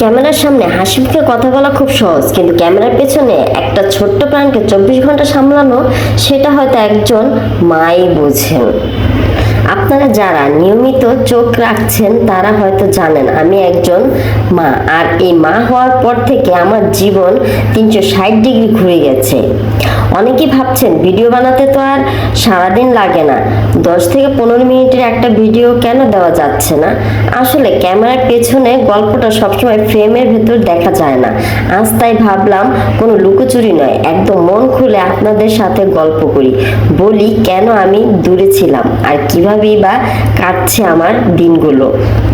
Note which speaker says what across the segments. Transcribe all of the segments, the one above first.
Speaker 1: ক্যামেরার সামনে হাসি মুখে কথা বলা খুব সহজ, কিন্তু ক্যামেরার পেছনে একটা ছোট্ট প্রাণকে 24 ঘন্টা সামলানো, সেটা হয়তো একজন মাই বোঝেন। আপনারা যারা নিয়মিত চোখ রাখছেন তারা হয়তো জানেন আমি একজন মা, আর এই মা হওয়ার পর থেকে আমার জীবন 360 ডিগ্রি ঘুরে গেছে। অনেকেই ভাবছেন ভিডিও বানাতে তো আর সারাদিন লাগে না, 10 থেকে 15 মিনিটের একটা ভিডিও কেন দেওয়া যাচ্ছে না। আসলে ক্যামেরার পেছনে গল্পটা সবসময় ফ্রেমের ভেতর দেখা যায় না। আজ তাই ভাবলাম কোনো লুকোচুরি নয়, একদম মন খুলে আপনাদের সাথে গল্প করি, বলি কেন আমি দূরে ছিলাম আর কিভাবেই বা কাটছে আমার দিনগুলো।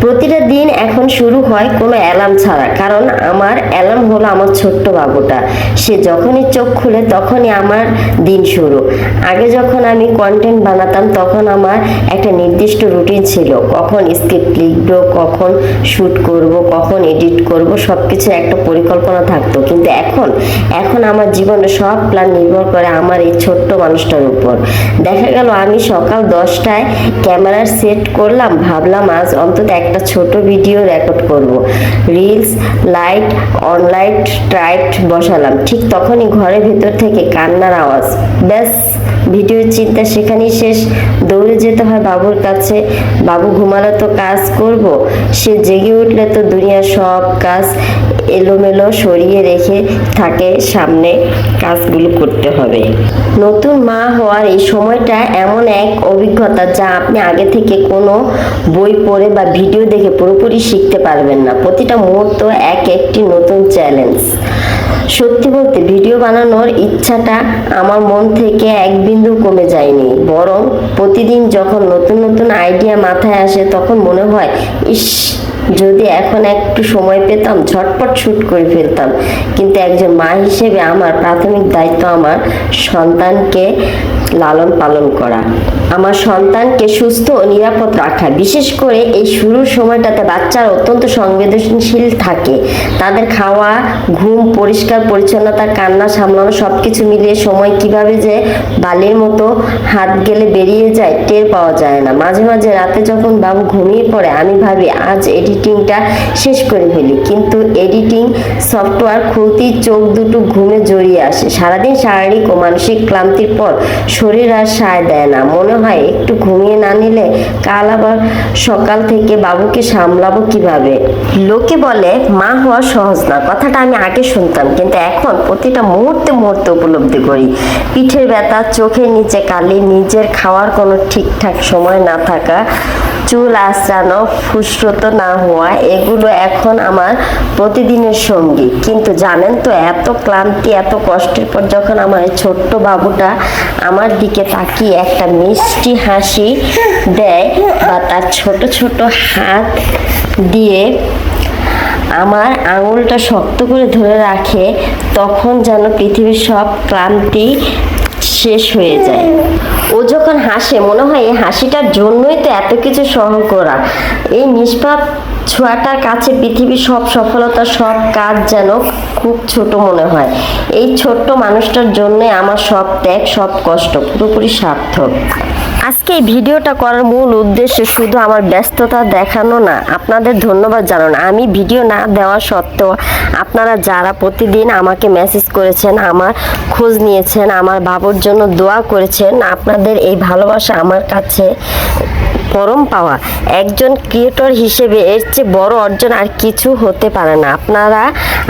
Speaker 1: প্রতিটা দিন এখন শুরু হয় কোনো অ্যালার্ম ছাড়া, কারণ আমার অ্যালার্ম হলো আমার ছোট্ট বাবুটা। সে যখনই চোখ খুলে তখনই আমার দিন শুরু। আগে যখন আমি কন্টেন্ট বানাতাম তখন আমার একটা নির্দিষ্ট রুটিন ছিল, কখন স্ক্রিপ্ট লিখবো, কখন শ্যুট করব, কখন এডিট করব, সবকিছু একটা পরিকল্পনা থাকতো। কিন্তু এখন আমার জীবনে সব প্ল্যান নির্ভর করে আমার এই ছোট্ট মানুষটার উপর। দেখা গেল আমি সকাল 10টায় ক্যামেরা সেট করলাম, ভাবলাম আজ অন্তত একটা ছোট ভিডিও রেকর্ড করব। রিলস লাইট অনলাইট ট্রাইট বসালাম, ঠিক তখনই ঘরের ভেতর থেকে কান্নার আওয়াজ। ব্যাস, ভিডিওর চিন্তা সেখানেই শেষ। দৌড়ে যেতে হয় বাবুর কাছে। বাবু ঘুমালে তো কাজ করব, সে জেগে উঠলে তো দুনিয়ার সব কাজ এলোমেলো সরিয়ে রেখে থাকে, সামনে কাজগুলো করতে হবে। নতুন মা হওয়ার এই সময়টা এমন এক অভিজ্ঞতা যা আপনি আগে থেকে কোনো বই পড়ে বা ভিডিও দেখে পুরোপুরি শিখতে পারবেন না। প্রতিটা মুহূর্ত একটি নতুন চ্যালেঞ্জ। সত্যি বলতে ভিডিও বানানোর ইচ্ছাটা আমার মন থেকে এক বিন্দু কমে যায়নি, বরং প্রতিদিন যখন নতুন নতুন আইডিয়া মাথায় আসে তখন মনে হয় ইস, যদি এখন একটু সময় পেতাম ঝটপট শুট করে ফেলতাম। কিন্তু একজন মা হিসেবে আমার প্রাথমিক দায়িত্ব আমার সন্তানকে লালন পালন করা, আমার সন্তানকে সুস্থ ও নিরাপদ রাখা। বিশেষ করে এই শুরুর সময়টাতে বাচ্চারা অত্যন্ত সংবেদনশীল থাকে। তাদের খাওয়া, ঘুম, পরিষ্কার পরিচ্ছন্নতা, কান্না সামলানো সবকিছু মিলিয়ে সময় কিভাবে যে বালির মতো হাত গেলে বেরিয়ে যায় টের পাওয়া যায় না। মাঝে মাঝে রাতে যখন বাবু ঘুমিয়ে পড়ে আমি ভাবি আজ এডিটিংটা শেষ করে ফেলি, কিন্তু এডিটিং সফটওয়্যার খুলতেই চোখ দুটো ঘুমে জড়িয়ে আসে। সারাদিন শারীরিক ও মানসিক ক্লান্তির পর শরীর আর সায় দেয় না, মনে হয় একটু ঘুমিয়ে না নিলে কাল আবার সকাল থেকে বাবুকে সামলাবো কিভাবে। লোকে বলে মা হওয়া সহজ না, কথাটা আমি আগে শুনতাম, কিন্তু এখন প্রতিটা মুহূর্তে মুহূর্তে উপলব্ধি করি। পিঠের ব্যথা, চোখের নিচে কালি, নিজের খাওয়ার কোনো ঠিকঠাক সময় না থাকা, চুল আঁচড়ানো, ফুসরত না হওয়া, এগুলো এখন আমার প্রতিদিনের সঙ্গী। কিন্তু জানেন তো, এত ক্লান্তি, এত কষ্টের পর যখন আমার ছোট্ট বাবুটা আমার দিকে তাকিয়ে একটা মিষ্টি হাসি দেয় বা তার ছোট ছোট হাত দিয়ে আমার আঙুলটা শক্ত করে ধরে রাখে, তখন যেন পৃথিবীর সব ক্লান্তি শেষ হয়ে যায়। ও যখন হাসে মনে হয় এই হাসিটার জন্যই তো এত কিছু সহ্য করা। এই নিষ্পাপ ছোঁয়াটার কাছে পৃথিবীর সব সফলতা, সব কাজ যেন খুব ছোট মনে হয়। এই ছোট্ট মানুষটার জন্য আমার সব ত্যাগ, সব কষ্ট পুরোপুরি সার্থক। আজকে এই ভিডিওটা করার মূল উদ্দেশ্য শুধু আমার ব্যস্ততা দেখানো না, আপনাদের ধন্যবাদ জানানো। আমি ভিডিও না দেওয়া সত্ত্বেও আপনারা যারা প্রতিদিন আমাকে মেসেজ করেছেন, আমার খোঁজ নিয়েছেন, আমার বাবুর জন্য দোয়া করেছেন, আপনাদের এই ভালোবাসা আমার কাছে পরম পাওয়া। একজন ক্রিয়েটর হিসেবে এর চেয়ে বড় অর্জন আর কিছু হতে পারে না। আপনারা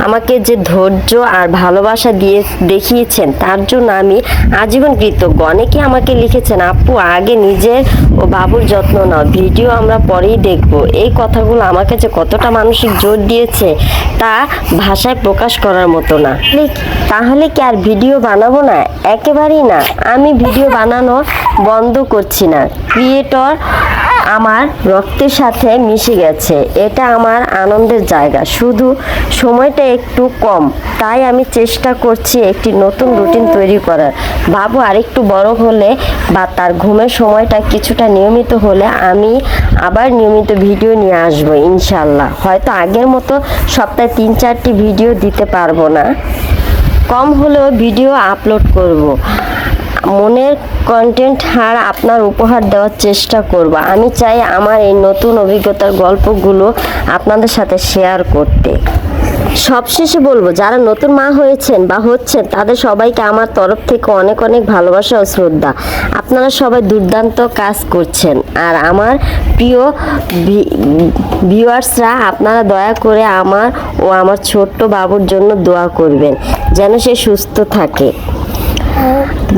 Speaker 1: আমাকে যে ধৈর্য আর ভালোবাসা দিয়ে দেখিয়েছেন তার জন্য আমি আজীবন কৃতজ্ঞ। অনেকে আমাকে লিখেছেন, আপু আগে নিজের ও বাবুর যত্ন নাও, ভিডিও আমরা পরেই দেখব। এই কথাগুলো আমাকে যে কতটা মানসিক জোর দিয়েছে তা ভাষায় প্রকাশ করার মতো না। তাহলে কি আর ভিডিও বানাবো না? একেবারেই না। আমি ভিডিও বানানো বন্ধ করছি না। ক্রিয়েটর আমার রক্তের সাথে মিশে গেছে, এটা আমার আনন্দের জায়গা। শুধু সময়টা একটু কম, তাই আমি চেষ্টা করছি একটি নতুন রুটিন তৈরি করার। বাবু আরেকটু বড় হলে বা তার ঘুমের সময়টা কিছুটা নিয়মিত হলে আমি আবার নিয়মিত ভিডিও নিয়ে আসবো ইনশাল্লাহ। হয়তো আগের মতো সপ্তাহে 3-4টি ভিডিও দিতে পারবো না, কম হলেও ভিডিও আপলোড করব। মনের কন্টেন্ট আর আপনার উপহার দেওয়ার চেষ্টা করব। আমি চাই আমার এই নতুন অভিজ্ঞতার গল্পগুলো আপনাদের সাথে শেয়ার করতে। সবশেষে বলবো, যারা নতুন মা হয়েছেন বা হচ্ছেন তাদের সবাইকে আমার তরফ থেকে অনেক অনেক ভালোবাসা ও শ্রদ্ধা। আপনারা সবাই দুর্দান্ত কাজ করছেন। আর আমার প্রিয় ভিউয়ার্সরা, আপনারা দয়া করে আমার ও আমার ছোট্ট বাবুর জন্য দোয়া করবেন যেন সে সুস্থ থাকে,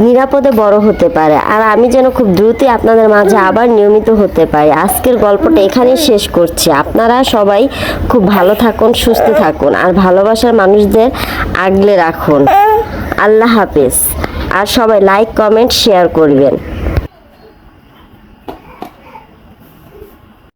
Speaker 1: নিরাপদে বড় হতে পারে, আর আমি যেন খুব দ্রুতই আপনাদের মাঝে আবার নিয়মিত হতে পারি। আজকের গল্পটা এখানেই শেষ করছি। আপনারা সবাই খুব ভালো থাকুন, সুস্থ থাকুন, আর ভালোবাসার মানুষদের আগলে রাখুন। আল্লাহ হাফেজ। আর সবাই লাইক, কমেন্ট, শেয়ার করবেন।